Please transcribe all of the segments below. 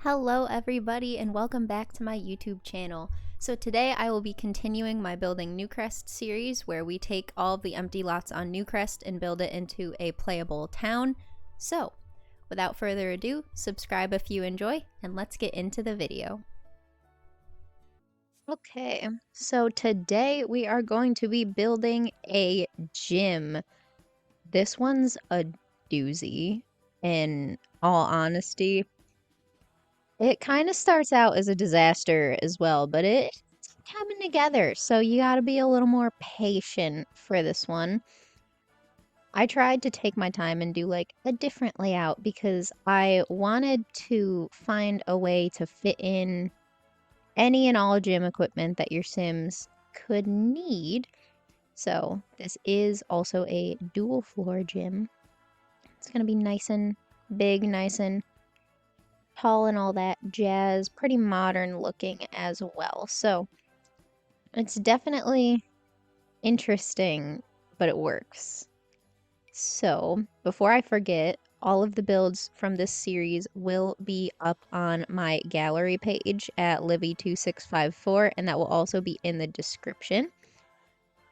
Hello everybody and welcome back to my YouTube channel. So today I will be continuing my Building Newcrest series where we take all of the empty lots on Newcrest and build it into a playable town. So without further ado, subscribe if you enjoy and let's get into the video. Okay, so today we are going to be building a gym. This one's a doozy, in all honesty. It kind of starts out as a disaster as well, but it's coming together, so you gotta be a little more patient for this one. I tried to take my time and do like a different layout because I wanted to find a way to fit in any and all gym equipment that your Sims could need. So this is also a dual floor gym. It's gonna be nice and big, nice and tall and all that jazz, pretty modern looking as well. So it's definitely interesting, but it works. So before I forget, all of the builds from this series will be up on my gallery page at Livy2654, and that will also be in the description.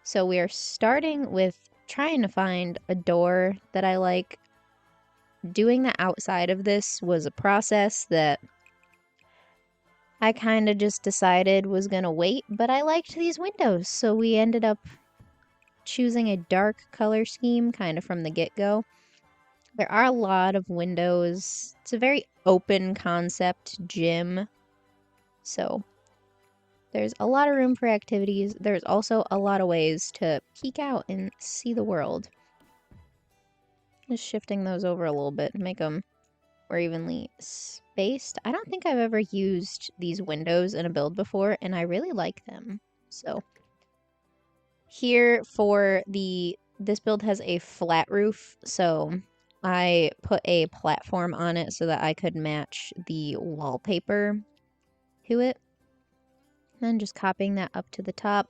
So we are starting with trying to find a door that I like. Doing the outside of this was a process that I kind of just decided was going to wait, but I liked these windows, so we ended up choosing a dark color scheme kind of from the get-go. There are a lot of windows. It's a very open concept gym, so there's a lot of room for activities. There's also a lot of ways to peek out and see the world. Just shifting those over a little bit to make them more evenly spaced. I don't think I've ever used these windows in a build before, and I really like them. So here for this build has a flat roof, so I put a platform on it so that I could match the wallpaper to it. And then just copying that up to the top.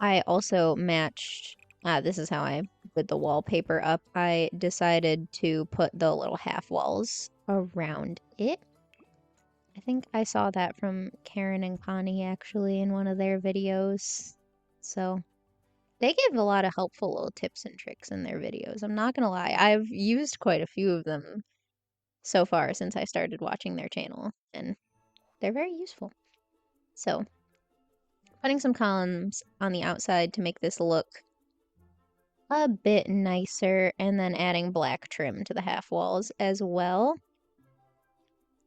I also matched, this is how I put the wallpaper up. I decided to put the little half walls around it. I think I saw that from Karen and Connie actually in one of their videos. So they give a lot of helpful little tips and tricks in their videos. I'm not gonna lie, I've used quite a few of them so far since I started watching their channel, and they're very useful. So putting some columns on the outside to make this look a bit nicer, and then adding black trim to the half walls as well.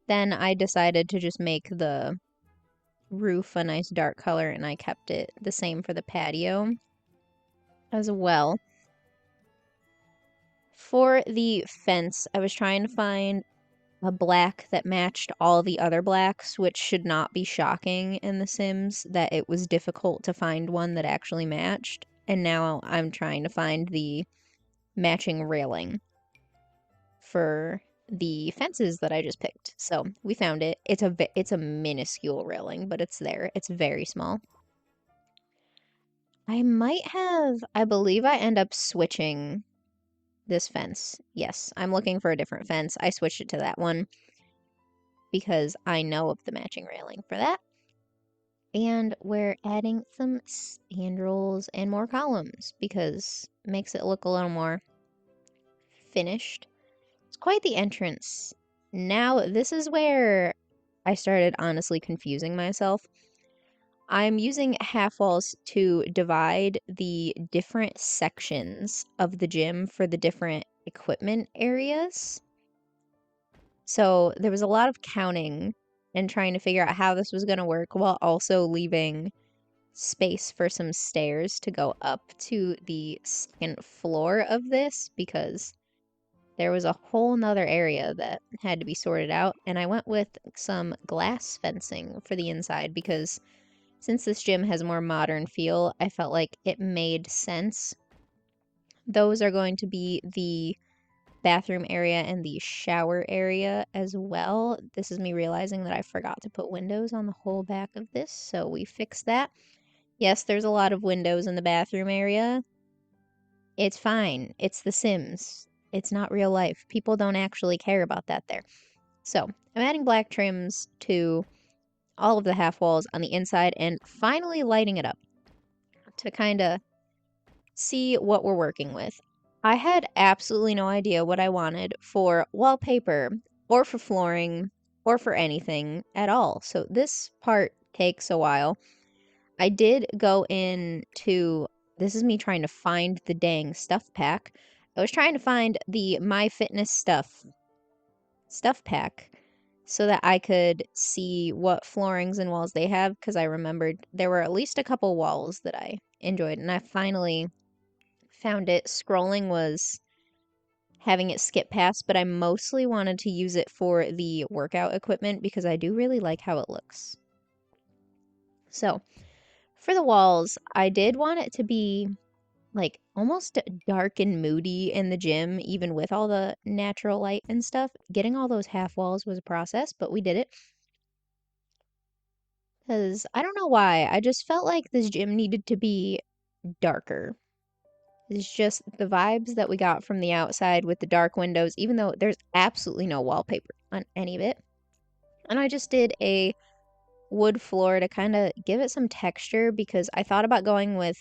Then I decided to just make the roof a nice dark color, and I kept it the same for the patio as well. For the fence, I was trying to find a black that matched all the other blacks, which should not be shocking in The Sims that it was difficult to find one that actually matched. And now I'm trying to find the matching railing for the fences that I just picked. So we found it. It's a minuscule railing, but it's there. It's very small. I believe I end up switching this fence. Yes, I'm looking for a different fence. I switched it to that one because I know of the matching railing for that. And we're adding some spandrels and more columns because it makes it look a little more finished. It's quite the entrance. Now, this is where I started honestly confusing myself. I'm using half walls to divide the different sections of the gym for the different equipment areas. So there was a lot of counting and trying to figure out how this was going to work while also leaving space for some stairs to go up to the second floor of this because there was a whole nother area that had to be sorted out. And I went with some glass fencing for the inside because since this gym has a more modern feel, I felt like it made sense. Those are going to be the bathroom area and the shower area as well. This is me realizing that I forgot to put windows on the whole back of this, so we fixed that. Yes, there's a lot of windows in the bathroom area. It's fine. It's The Sims. It's not real life. People don't actually care about that there. So I'm adding black trims to all of the half walls on the inside and finally lighting it up to kind of see what we're working with. I had absolutely no idea what I wanted for wallpaper or for flooring or for anything at all. So this part takes a while. I did go into, this is me trying to find the dang stuff pack. I was trying to find the My Fitness stuff pack so that I could see what floorings and walls they have because I remembered there were at least a couple walls that I enjoyed, and I finally found it. Scrolling was having it skip past, but I mostly wanted to use it for the workout equipment because I do really like how it looks. So, for the walls, I did want it to be like almost dark and moody in the gym, even with all the natural light and stuff. Getting all those half walls was a process, but we did it. Because I don't know why, I just felt like this gym needed to be darker. It's just the vibes that we got from the outside with the dark windows, even though there's absolutely no wallpaper on any of it. And I just did a wood floor to kind of give it some texture because I thought about going with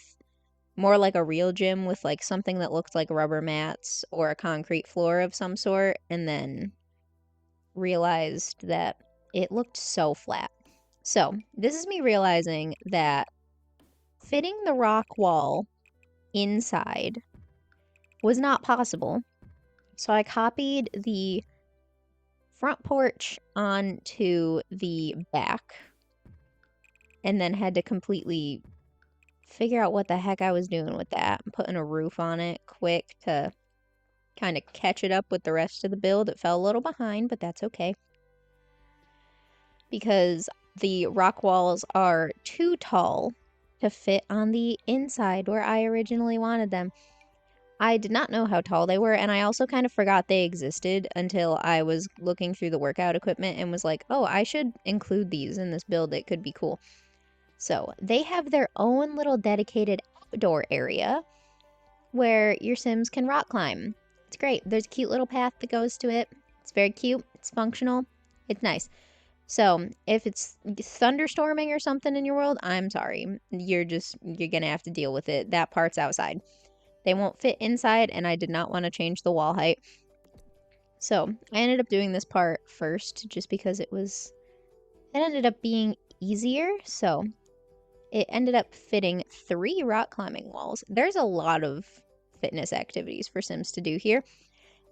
more like a real gym with like something that looked like rubber mats or a concrete floor of some sort, and then realized that it looked so flat. So, this is me realizing that fitting the rock wall inside was not possible. So I copied the front porch onto the back and then had to completely figure out what the heck I was doing with that. Putting a roof on it quick to kind of catch it up with the rest of the build. It fell a little behind, but that's okay. Because the rock walls are too tall to fit on the inside where I originally wanted them. I did not know how tall they were, and I also kind of forgot they existed until I was looking through the workout equipment and was like, oh, I should include these in this build. It could be cool. So they have their own little dedicated outdoor area where your Sims can rock climb. It's great. There's a cute little path that goes to it. It's very cute. It's functional. It's nice. So if it's thunderstorming or something in your world, I'm sorry. You're gonna have to deal with it. That part's outside. They won't fit inside, and I did not want to change the wall height. So I ended up doing this part first just because it ended up being easier. So it ended up fitting 3 rock climbing walls. There's a lot of fitness activities for Sims to do here.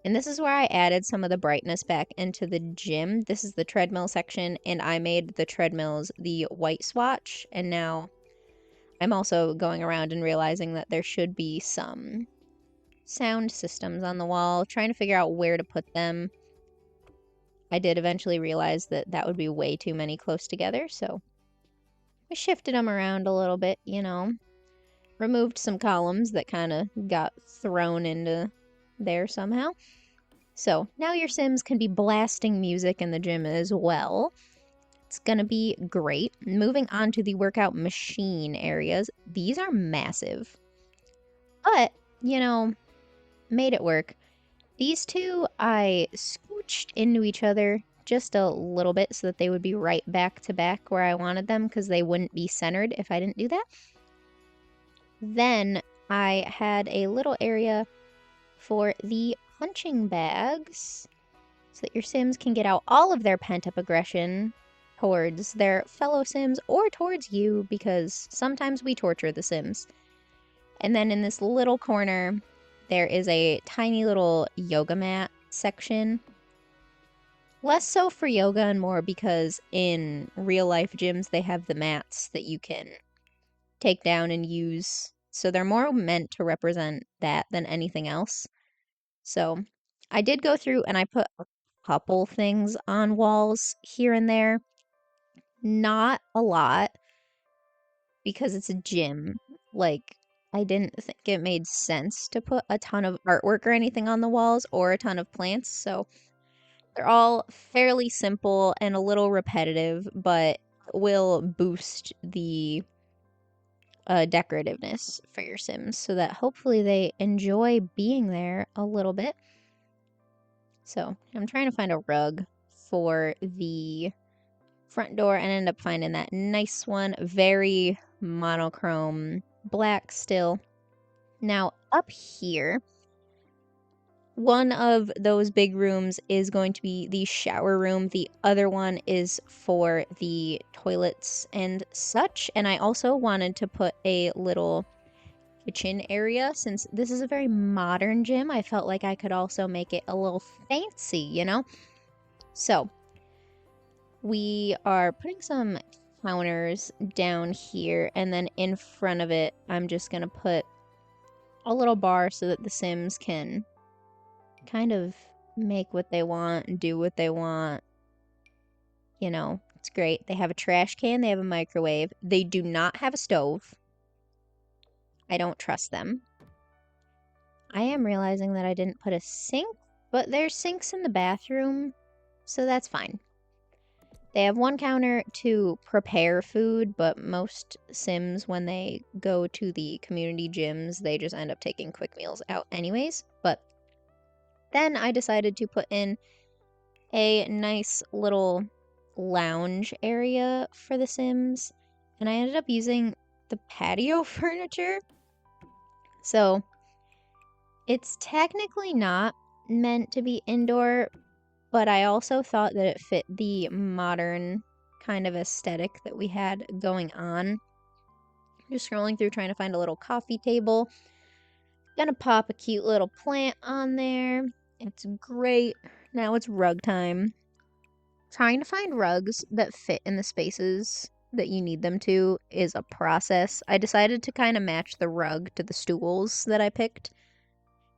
And this is where I added some of the brightness back into the gym. This is the treadmill section, and I made the treadmills the white swatch, and now I'm also going around and realizing that there should be some sound systems on the wall, trying to figure out where to put them. I did eventually realize that that would be way too many close together, so I shifted them around a little bit, removed some columns that kind of got thrown into there somehow. So now your Sims can be blasting music in the gym as well. It's gonna be great. Moving on to the workout machine areas. These are massive. But, made it work. These two I scooched into each other just a little bit so that they would be right back to back where I wanted them because they wouldn't be centered if I didn't do that. Then I had a little area for the punching bags so that your Sims can get out all of their pent-up aggression towards their fellow Sims or towards you, because sometimes we torture the Sims. And then in this little corner, there is a tiny little yoga mat section. Less so for yoga and more because in real life gyms, they have the mats that you can take down and use. So they're more meant to represent that than anything else. So I did go through and I put a couple things on walls here and there. Not a lot because it's a gym. Like, I didn't think it made sense to put a ton of artwork or anything on the walls or a ton of plants. So they're all fairly simple and a little repetitive, but will boost the decorativeness for your Sims so that hopefully they enjoy being there a little bit. So I'm trying to find a rug for the front door and ended up finding that nice one. Very monochrome black still. Now up here, one of those big rooms is going to be the shower room. The other one is for the toilets and such. And I also wanted to put a little kitchen area. Since this is a very modern gym, I felt like I could also make it a little fancy, you know? So we are putting some counters down here, and then in front of it, I'm just gonna put a little bar so that the Sims can kind of make what they want and do what they want. You know, it's great. They have a trash can, they have a microwave. They do not have a stove. I don't trust them. I am realizing that I didn't put a sink, but there's sinks in the bathroom, so that's fine. They have one counter to prepare food, but most Sims, when they go to the community gyms, they just end up taking quick meals out anyways. But then I decided to put in a nice little lounge area for the Sims, and I ended up using the patio furniture. So it's technically not meant to be indoor, but I also thought that it fit the modern kind of aesthetic that we had going on. Just scrolling through trying to find a little coffee table. Gonna pop a cute little plant on there. It's great. Now it's rug time. Trying to find rugs that fit in the spaces that you need them to is a process. I decided to kind of match the rug to the stools that I picked.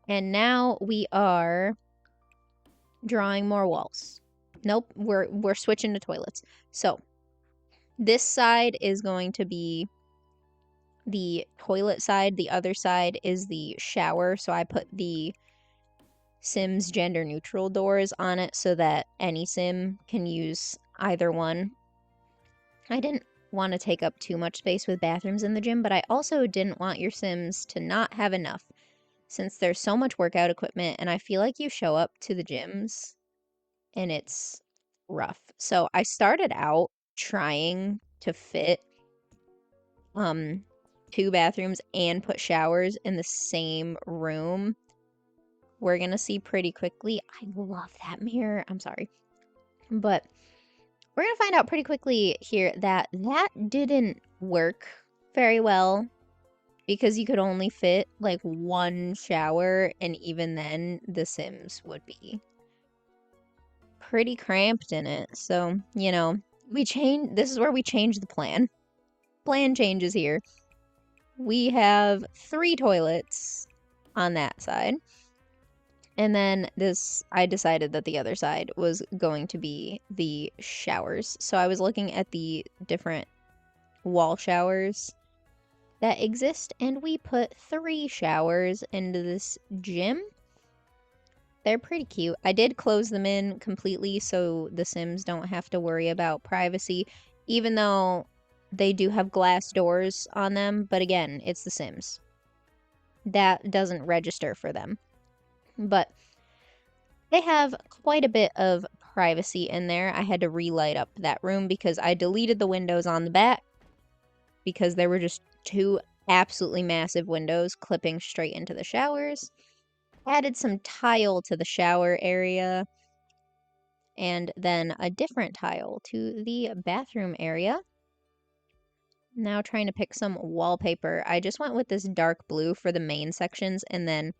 And now we are drawing more walls. Nope, we're switching to toilets. So, this side is going to be the toilet side. The other side is the shower. So I put the Sims gender neutral doors on it so that any Sim can use either one. I didn't want to take up too much space with bathrooms in the gym, but I also didn't want your Sims to not have enough, since there's so much workout equipment, and I feel like you show up to the gyms and it's rough. So I started out trying to fit 2 bathrooms and put showers in the same room. We're gonna see pretty quickly. I love that mirror. I'm sorry. But we're gonna find out pretty quickly here that that didn't work very well, because you could only fit like 1 shower, and even then the Sims would be pretty cramped in it. So, you know, this is where we change the plan. Plan changes here. We have 3 toilets on that side. And then I decided that the other side was going to be the showers. So I was looking at the different wall showers that exist, and we put 3 showers into this gym. They're pretty cute. I did close them in completely so the Sims don't have to worry about privacy, even though they do have glass doors on them. But again, it's the Sims. That doesn't register for them. But they have quite a bit of privacy in there. I had to relight up that room because I deleted the windows on the back because there were just 2 absolutely massive windows clipping straight into the showers. Added some tile to the shower area, and then a different tile to the bathroom area. Now trying to pick some wallpaper. I just went with this dark blue for the main sections, and then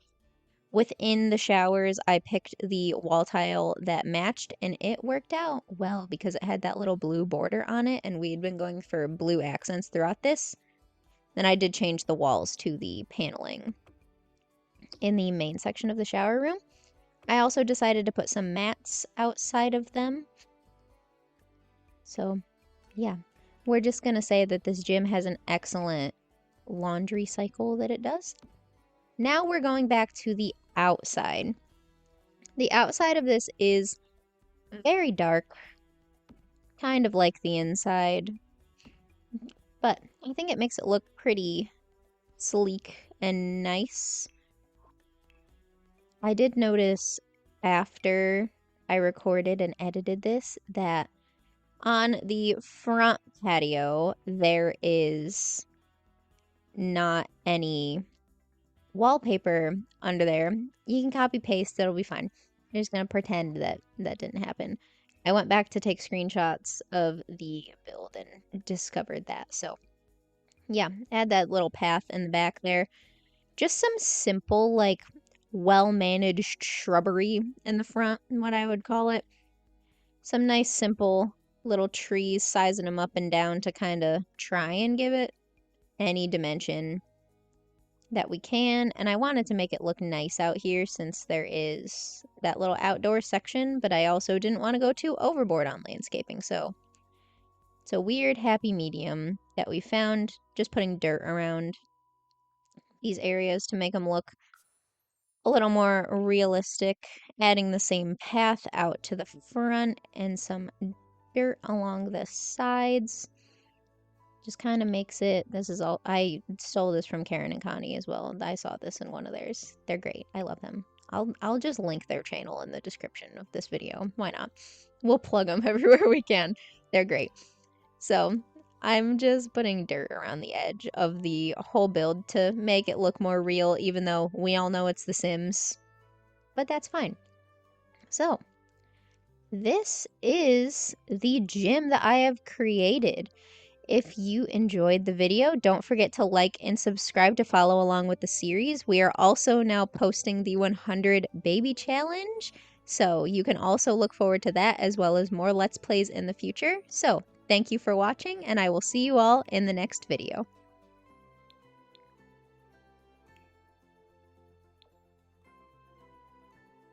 within the showers, I picked the wall tile that matched, and it worked out well because it had that little blue border on it, and we'd been going for blue accents throughout this. Then I did change the walls to the paneling in the main section of the shower room. I also decided to put some mats outside of them. So, yeah. We're just going to say that this gym has an excellent laundry cycle that it does. Now we're going back to the outside. The outside of this is very dark, kind of like the inside, but I think it makes it look pretty sleek and nice. I did notice after I recorded and edited this, that on the front patio, there is not any wallpaper under there. You can copy paste, it'll be fine. I'm just gonna pretend that that didn't happen. I went back to take screenshots of the build and discovered that. So yeah, add that little path in the back there. Just some simple, like, well-managed shrubbery in the front, what I would call it. Some nice, simple little trees, sizing them up and down to kind of try and give it any dimension that we can. And I wanted to make it look nice out here since there is that little outdoor section, but I also didn't want to go too overboard on landscaping. So it's a weird happy medium that we found, just putting dirt around these areas to make them look a little more realistic, adding the same path out to the front and some dirt along the sides. Just kind of makes it, this is all, I stole this from Karen and Connie as well. I saw this in one of theirs. They're great. I love them. I'll just link their channel in the description of this video. Why not? We'll plug them everywhere we can. They're great. So I'm just putting dirt around the edge of the whole build to make it look more real, even though we all know it's The Sims. But that's fine. So this is the gym that I have created. If you enjoyed the video, don't forget to like and subscribe to follow along with the series. We are also now posting the 100 baby challenge, so you can also look forward to that as well as more Let's Plays in the future. So thank you for watching, and I will see you all in the next video.